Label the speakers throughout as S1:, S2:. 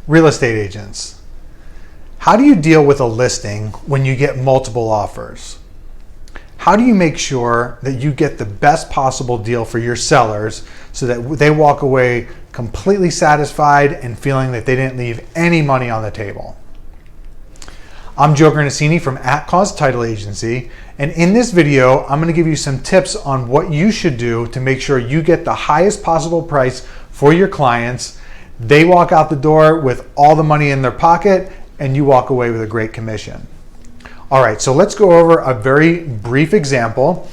S1: Real estate agents, how do you deal with a listing when you get multiple offers? How do you make sure that you get the best possible deal for your sellers so that they walk away completely satisfied and feeling that they didn't leave any money on the table? I'm Joe Granacini from atCause Title Agency, and in this video, I'm going to give you some tips on what you should do to make sure you get the highest possible price for your clients. They walk out the door with all the money in their pocket, and you walk away with a great commission. All right, so let's go over a very brief example.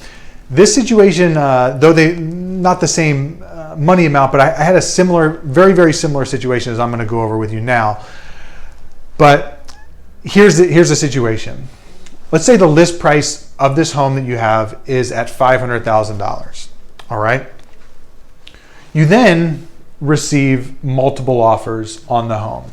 S1: This situation, though they not the same money amount, but I had a similar, very similar situation as I'm going to go over with you now. But here's the situation. Let's say the list price of this home that you have is at $500,000. All right. You then receive multiple offers on the home,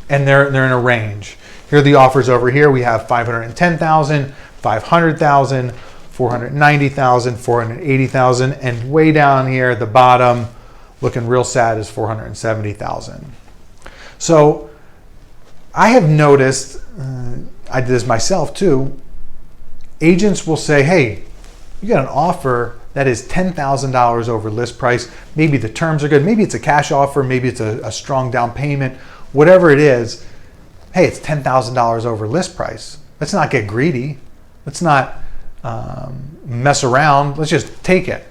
S1: and they're in a range. Here are the offers over here. We have $510,000, $500,000, $490,000, $480,000, and way down here at the bottom, looking real sad, is $470,000. So I have noticed, I did this myself too, agents will say, hey, you got an offer that is $10,000 over list price. Maybe the terms are good. Maybe it's a cash offer. Maybe it's a strong down payment. Whatever it is, hey, it's $10,000 over list price. Let's not get greedy. Let's not mess around. Let's just take it.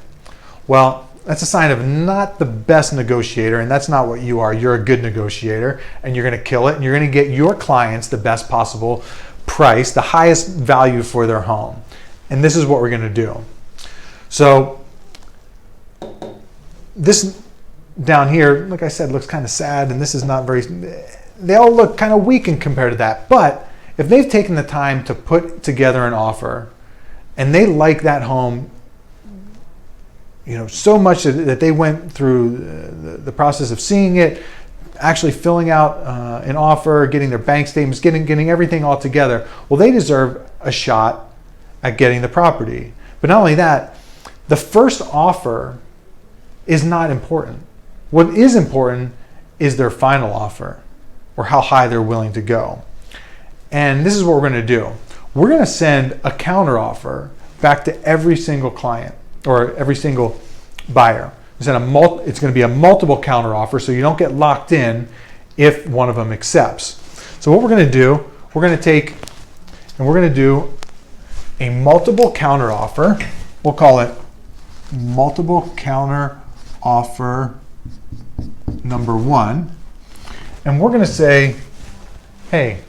S1: Well, that's a sign of not the best negotiator, and that's not what you are. You're a good negotiator, and you're going to kill it, and you're going to get your clients the best possible price, the highest value for their home. And this is what we're going to do. So this down here, like I said, looks kind of sad, and this is not very, they all look kind of weak in compared to that. But if they've taken the time to put together an offer and they like that home, you know, so much that they went through the process of seeing it, actually filling out an offer, getting their bank statements, getting everything all together, well, they deserve a shot at getting the property. But not only that, the first offer is not important. What is important is their final offer, or how high they're willing to go. And this is what we're going to do. We're going to send a counter offer back to every single client or every single buyer. It's going to be a multiple counter offer, so you don't get locked in if one of them accepts. So what we're going to do, we're going to take and we're going to do a multiple counter offer. We'll call it multiple counter offer number 1. And we're going to say, hey,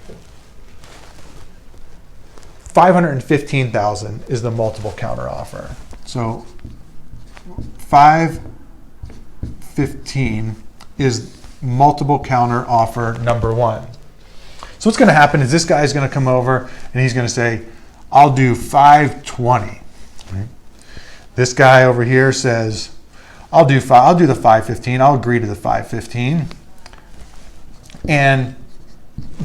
S1: $515,000 is the multiple counter offer. So 515 is multiple counter offer number 1. So what's going to happen is this guy is going to come over and he's going to say, I'll do 520. Right? This guy over here says, I'll do the 515. I'll agree to the 515. And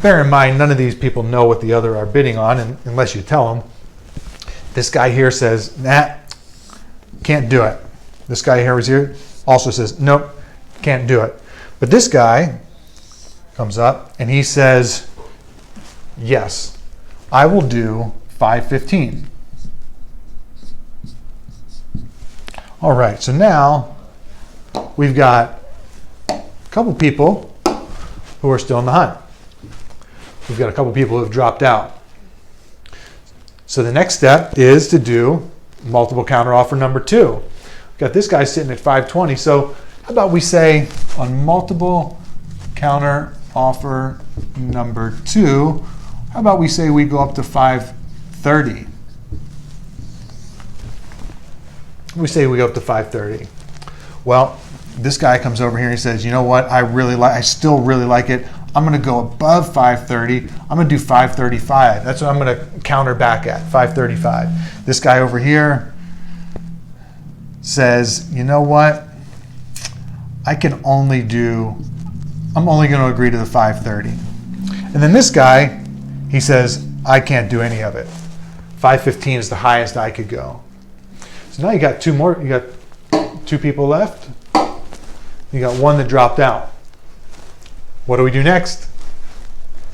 S1: bear in mind, none of these people know what the other are bidding on, unless you tell them. This guy here says, nah, can't do it. This guy here also says, nope, can't do it. But this guy comes up and he says, yes, I will do 515. All right, so now we've got a couple people who are still in the hunt. We've got a couple people who have dropped out. So the next step is to do multiple counter offer number 2. We've got this guy sitting at 520. So how about we say on multiple counter offer number 2, how about we say we go up to 530? We say we go up to 530. Well, this guy comes over here and he says, you know what, I still really like it. I'm going to go above 530. I'm going to do 535. That's what I'm going to counter back at, 535. This guy over here says, you know what, I'm only going to agree to the 530. And then this guy, he says, I can't do any of it. 515 is the highest I could go. So now you got two people left. You got one that dropped out. What do we do next?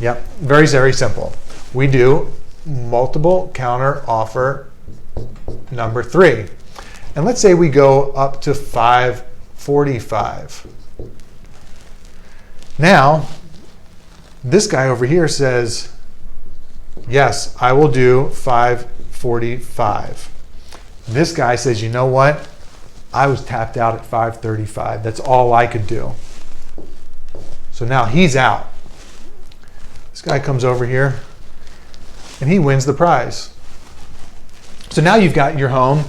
S1: Yep, very, very simple. We do multiple counter offer number 3. And let's say we go up to 545. Now, this guy over here says, yes, I will do 545. This guy says, you know what? I was tapped out at 535. That's all I could do. So now he's out. This guy comes over here and he wins the prize. So now you've got your home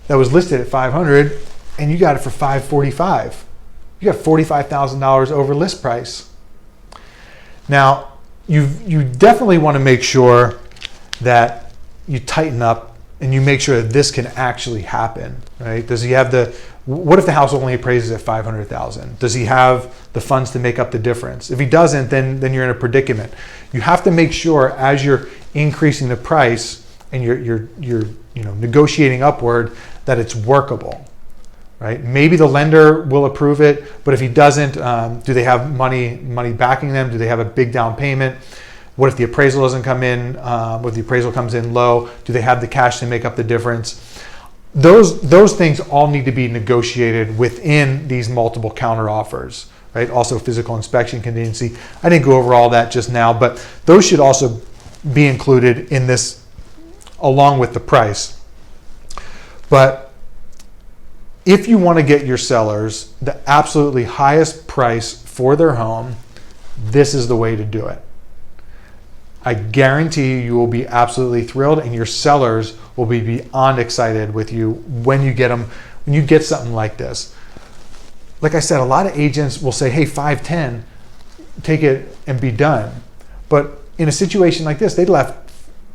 S1: that was listed at 500 and you got it for 545. You got $45,000 over list price. Now, you definitely want to make sure that you tighten up and you make sure that this can actually happen, right? Does he have what if the house only appraises at 500,000? Does he have the funds to make up the difference? If he doesn't, then you're in a predicament. You have to make sure as you're increasing the price and you're negotiating upward that it's workable, right? Maybe the lender will approve it, but if he doesn't, do they have money backing them? Do they have a big down payment? What if the appraisal doesn't come in? What if the appraisal comes in low? Do they have the cash to make up the difference? Those things all need to be negotiated within these multiple counter offers, right? Also physical inspection contingency. I didn't go over all that just now, but those should also be included in this along with the price. But if you want to get your sellers the absolutely highest price for their home, this is the way to do it. I guarantee you will be absolutely thrilled and your sellers will be beyond excited with you when you get something like this. Like I said, a lot of agents will say, hey, 510, take it and be done. But in a situation like this, they left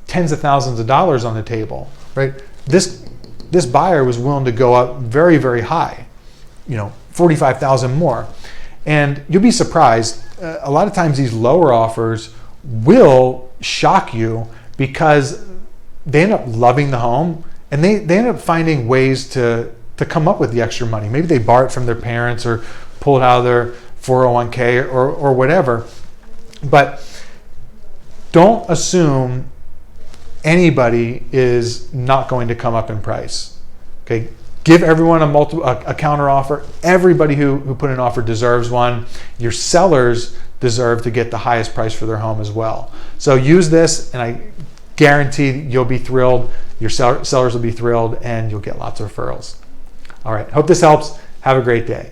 S1: tens of thousands of dollars on the table, right? This buyer was willing to go up very, very high, 45,000 more. And you'll be surprised, a lot of times these lower offers will shock you because they end up loving the home and they end up finding ways to come up with the extra money. Maybe they borrow it from their parents or pull it out of their 401k or whatever. But don't assume anybody is not going to come up in price. Okay, give everyone a counter offer. Everybody who put an offer deserves one. Your sellers deserve to get the highest price for their home as well. So use this and I guarantee you'll be thrilled, your sellers will be thrilled, and you'll get lots of referrals. All right, hope this helps. Have a great day.